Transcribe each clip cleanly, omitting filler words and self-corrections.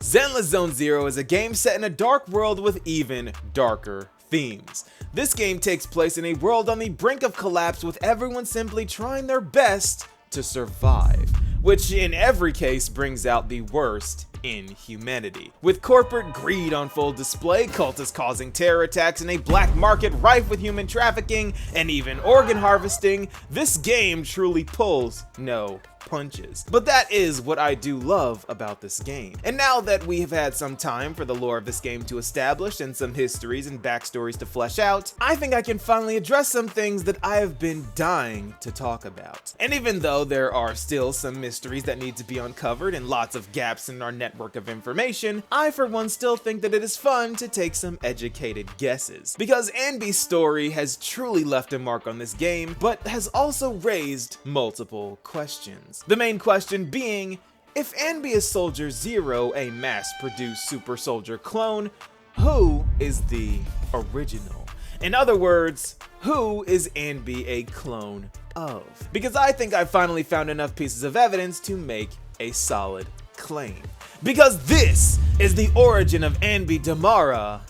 Zenless Zone Zero is a game set in a dark world with even darker themes. This game takes place in a world on the brink of collapse with everyone simply trying their best to survive, which in every case brings out the worst in humanity. With corporate greed on full display, cultists causing terror attacks, and a black market rife with human trafficking and even organ harvesting, this game truly pulls no punches. But that is what I do love about this game. And now that we have had some time for the lore of this game to establish and some histories and backstories to flesh out, I think I can finally address some things that I have been dying to talk about. And even though there are still some mysteries that need to be uncovered and lots of gaps in our network of information, I for one still think that it is fun to take some educated guesses. Because Anby's story has truly left a mark on this game, but has also raised multiple questions. The main question being, if Anby is Soldier Zero, a mass-produced super soldier clone, who is the original? In other words, who is Anby a clone of? Because I think I finally found enough pieces of evidence to make a solid claim. Because this is the origin of Anby Demara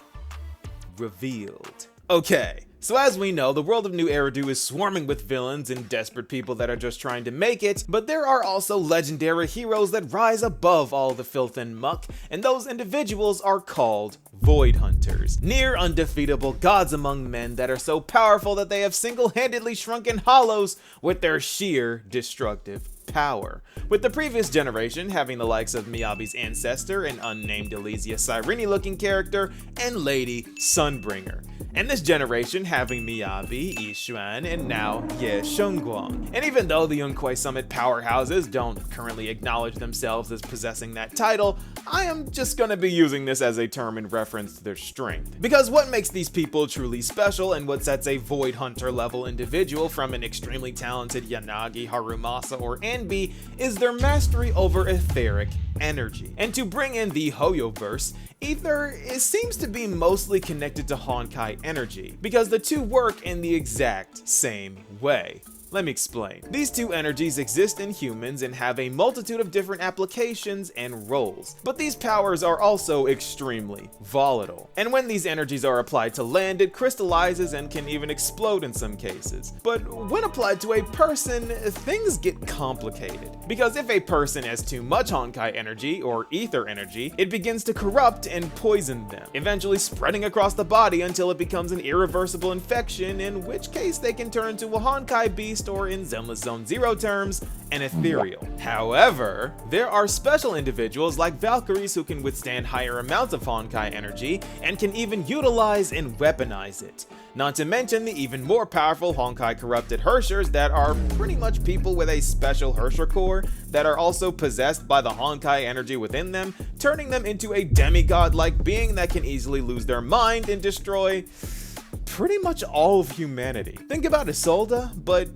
revealed. Okay. So as we know, the world of New Eridu is swarming with villains and desperate people that are just trying to make it, but there are also legendary heroes that rise above all the filth and muck, and those individuals are called Void Hunters. Near undefeatable gods among men that are so powerful that they have single-handedly shrunken hollows with their sheer destructive power. With the previous generation having the likes of Miyabi's ancestor, an unnamed Elysia Cyrene looking character, and Lady Sunbringer. And this generation having Miyabi, Yixuan, and now Ye Shengguang. And even though the Yunkwei Summit powerhouses don't currently acknowledge themselves as possessing that title, I am just gonna be using this as a term in reference to their strength. Because what makes these people truly special and what sets a Void Hunter level individual from an extremely talented Yanagi, Harumasa, or Anby is their mastery over etheric energy. And to bring in the Hoyo verse, ether seems to be mostly connected to Honkai energy, because the two work in the exact same way. Let me explain. These two energies exist in humans and have a multitude of different applications and roles, but these powers are also extremely volatile. And when these energies are applied to land, it crystallizes and can even explode in some cases. But when applied to a person, things get complicated. Because if a person has too much Honkai energy, or ether energy, it begins to corrupt and poison them, eventually spreading across the body until it becomes an irreversible infection, in which case they can turn into a Honkai beast, or in Zenless Zone Zero terms, an ethereal. However, there are special individuals like Valkyries who can withstand higher amounts of Honkai energy and can even utilize and weaponize it. Not to mention the even more powerful Honkai corrupted Hershers that are pretty much people with a special Hersher core that are also possessed by the Honkai energy within them, turning them into a demigod-like being that can easily lose their mind and destroy pretty much all of humanity. Think about Isolde, but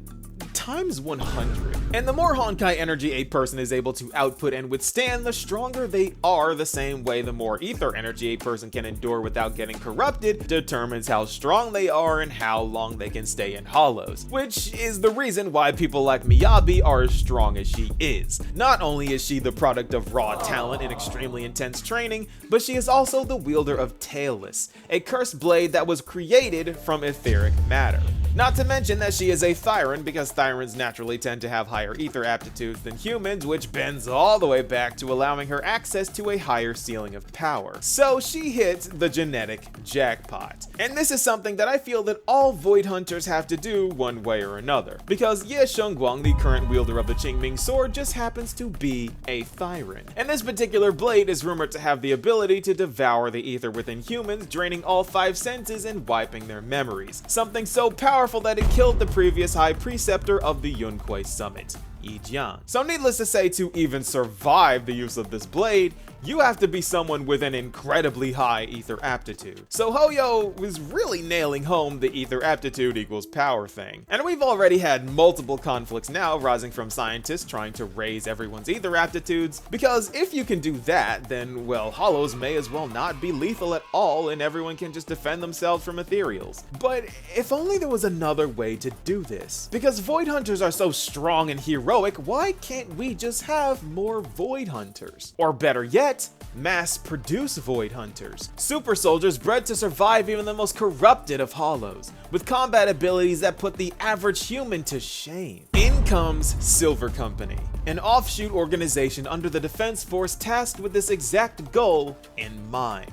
times 100. And the more Honkai energy a person is able to output and withstand, the stronger they are. The same way the more ether energy a person can endure without getting corrupted determines how strong they are and how long they can stay in hollows. Which is the reason why people like Miyabi are as strong as she is. Not only is she the product of raw talent and extremely intense training, but she is also the wielder of Tailless, a cursed blade that was created from etheric matter. Not to mention that she is a Thyren, because Thyrens naturally tend to have higher ether aptitudes than humans, which bends all the way back to allowing her access to a higher ceiling of power. So she hit the genetic jackpot. And this is something that I feel that all Void Hunters have to do one way or another. Because Ye Shengguang, the current wielder of the Qingming sword, just happens to be a Thyren. And this particular blade is rumored to have the ability to devour the ether within humans, draining all 5 senses and wiping their memories. Something so powerful that it killed the previous High Preceptor of the Yunkwei Summit, Yi Jian. So needless to say, to even survive the use of this blade, you have to be someone with an incredibly high ether aptitude. So Hoyo was really nailing home the ether aptitude equals power thing. And we've already had multiple conflicts now rising from scientists trying to raise everyone's ether aptitudes, because if you can do that, then, well, hollows may as well not be lethal at all and everyone can just defend themselves from ethereals. But if only there was another way to do this. Because Void Hunters are so strong and heroic, why can't we just have more Void Hunters? Or better yet, yet mass-produce Void Hunters. Super soldiers bred to survive even the most corrupted of Hollows, with combat abilities that put the average human to shame. In comes Silver Company, an offshoot organization under the Defense Force tasked with this exact goal in mind.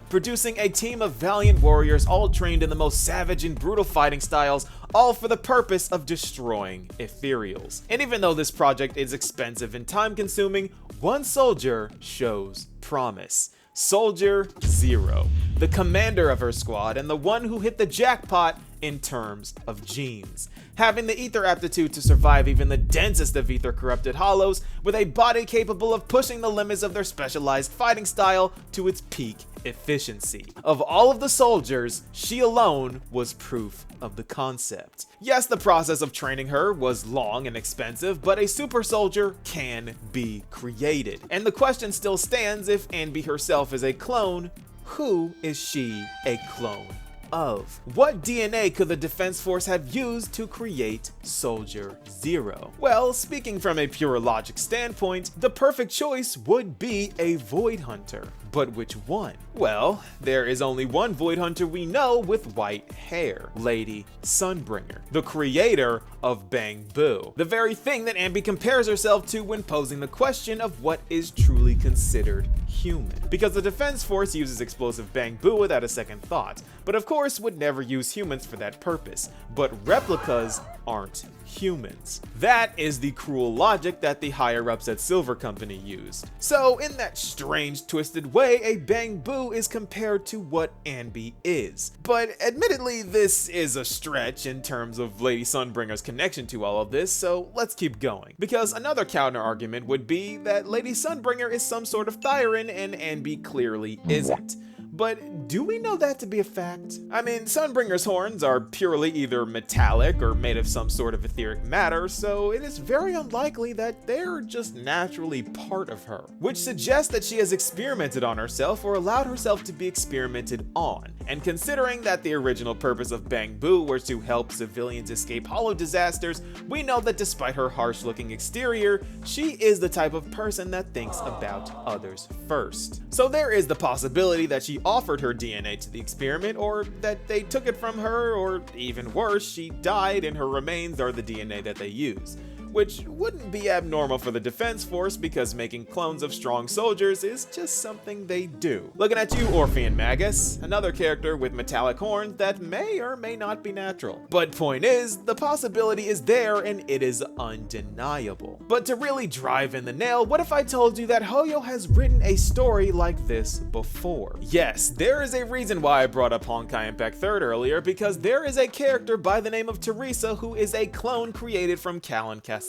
Producing a team of valiant warriors all trained in the most savage and brutal fighting styles, all for the purpose of destroying ethereals. And even though this project is expensive and time-consuming, one soldier shows promise. Soldier Zero, the commander of her squad and the one who hit the jackpot in terms of genes. Having the ether aptitude to survive even the densest of ether-corrupted hollows, with a body capable of pushing the limits of their specialized fighting style to its peak efficiency. Of all of the soldiers, she alone was proof of the concept. Yes, the process of training her was long and expensive, but a super soldier can be created. And the question still stands, if Anby herself is a clone, who is she a clone of? What DNA could the Defense Force have used to create Soldier Zero? Well, speaking from a pure logic standpoint, the perfect choice would be a Void Hunter. But which one? Well, there is only one Void Hunter we know with white hair, Lady Sunbringer, the creator of Bang Boo, the very thing that Anby compares herself to when posing the question of what is truly considered human. Because the Defense Force uses explosive Bang Boo without a second thought, but of course would never use humans for that purpose. But replicas aren't humans. That is the cruel logic that the higher-ups at Silver Company used. So in that strange, twisted way, a Bang Boo is compared to what Anby is. But admittedly, this is a stretch in terms of Lady Sunbringer's connection to all of this, so let's keep going. Because another counter-argument would be that Lady Sunbringer is some sort of thier and Anby clearly isn't. But do we know that to be a fact? I mean, Sunbringer's horns are purely either metallic or made of some sort of etheric matter, so it is very unlikely that they're just naturally part of her. Which suggests that she has experimented on herself or allowed herself to be experimented on. And considering that the original purpose of Bang Boo was to help civilians escape hollow disasters, we know that despite her harsh-looking exterior, she is the type of person that thinks about others first. So there is the possibility that she offered her DNA to the experiment, or that they took it from her, or even worse, she died and her remains are the DNA that they use. Which wouldn't be abnormal for the Defense Force, because making clones of strong soldiers is just something they do. Looking at you, Orphean Magus, another character with metallic horns that may or may not be natural. But point is, the possibility is there and it is undeniable. But to really drive in the nail, what if I told you that Hoyo has written a story like this before? Yes, there is a reason why I brought up Honkai Impact 3rd earlier, because there is a character by the name of Teresa who is a clone created from Callan Castellana,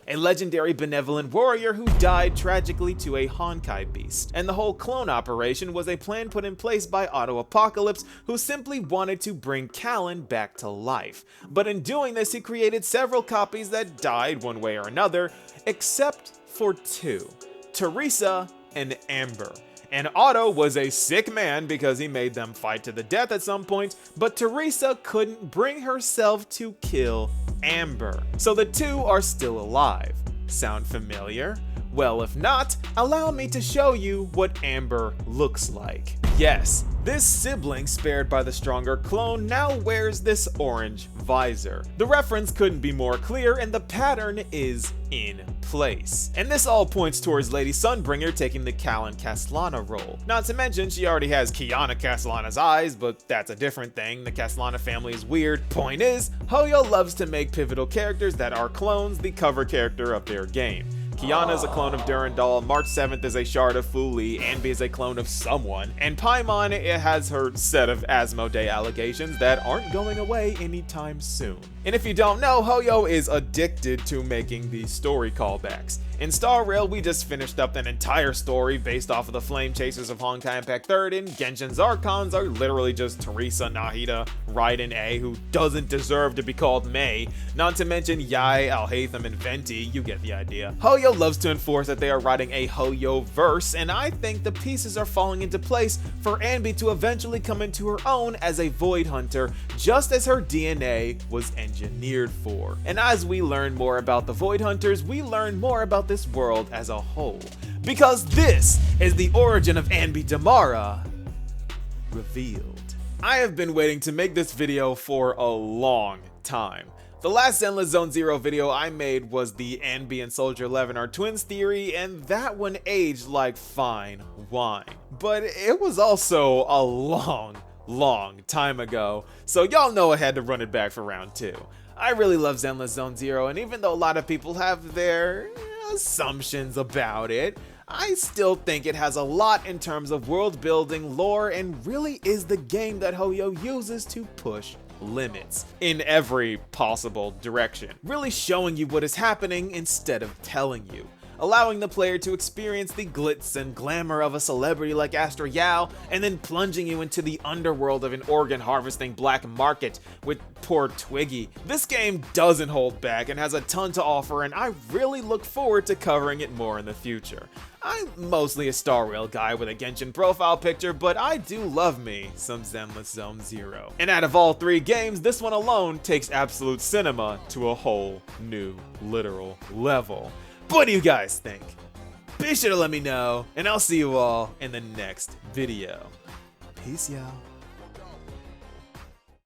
a legendary benevolent warrior who died tragically to a Honkai beast. And the whole clone operation was a plan put in place by Auto Apocalypse, who simply wanted to bring Callan back to life. But in doing this, he created several copies that died one way or another, except for two, Teresa and Amber. And Otto was a sick man because he made them fight to the death at some point, but Teresa couldn't bring herself to kill Amber. So the two are still alive. Sound familiar? Well, if not, allow me to show you what Amber looks like. Yes, this sibling spared by the stronger clone now wears this orange visor. The reference couldn't be more clear and the pattern is in place. And this all points towards Lady Sunbringer taking the Callan Castellana role. Not to mention, she already has Kiana Castellana's eyes, but that's a different thing. The Castellana family is weird. Point is, Hoyo loves to make pivotal characters that are clones the cover character of their game. Kiana is a clone of Durandal, March 7th is a shard of Fu Li, Anby is a clone of someone, and Paimon, it has her set of Asmodee allegations that aren't going away anytime soon. And if you don't know, Hoyo is addicted to making these story callbacks. In Star Rail, we just finished up an entire story based off of the Flame Chasers of Honkai Impact 3rd, and Genshin's Archons are literally just Teresa, Nahida, Raiden A, who doesn't deserve to be called Mei, not to mention Yai, Alhaitham, and Venti, you get the idea. Hoyo loves to enforce that they are writing a Hoyo verse, and I think the pieces are falling into place for Anby to eventually come into her own as a Void Hunter, just as her DNA was engineered for. And as we learn more about the Void Hunters, we learn more about this world as a whole. because this is the origin of Anby Demara revealed. I have been waiting to make this video for a long time. The last Endless Zone Zero video I made was the Anby and Soldier 11 are twins theory, and that one aged like fine wine. But it was also a long time ago, so y'all know I had to run it back for round 2. I really love Endless Zone Zero, and even though a lot of people have their assumptions about it, I still think it has a lot in terms of world building, lore, and really is the game that Hoyo uses to push limits in every possible direction, really showing you what is happening instead of telling you, allowing the player to experience the glitz and glamour of a celebrity like Astro Yao, and then plunging you into the underworld of an organ harvesting black market with poor Twiggy. This game doesn't hold back and has a ton to offer, and I really look forward to covering it more in the future. I'm mostly a Star Rail guy with a Genshin profile picture, but I do love me some Endless Zone Zero. And out of all 3 games, this one alone takes absolute cinema to a whole new literal level. What do you guys think? Be sure to let me know, and I'll see you all in the next video. Peace, y'all.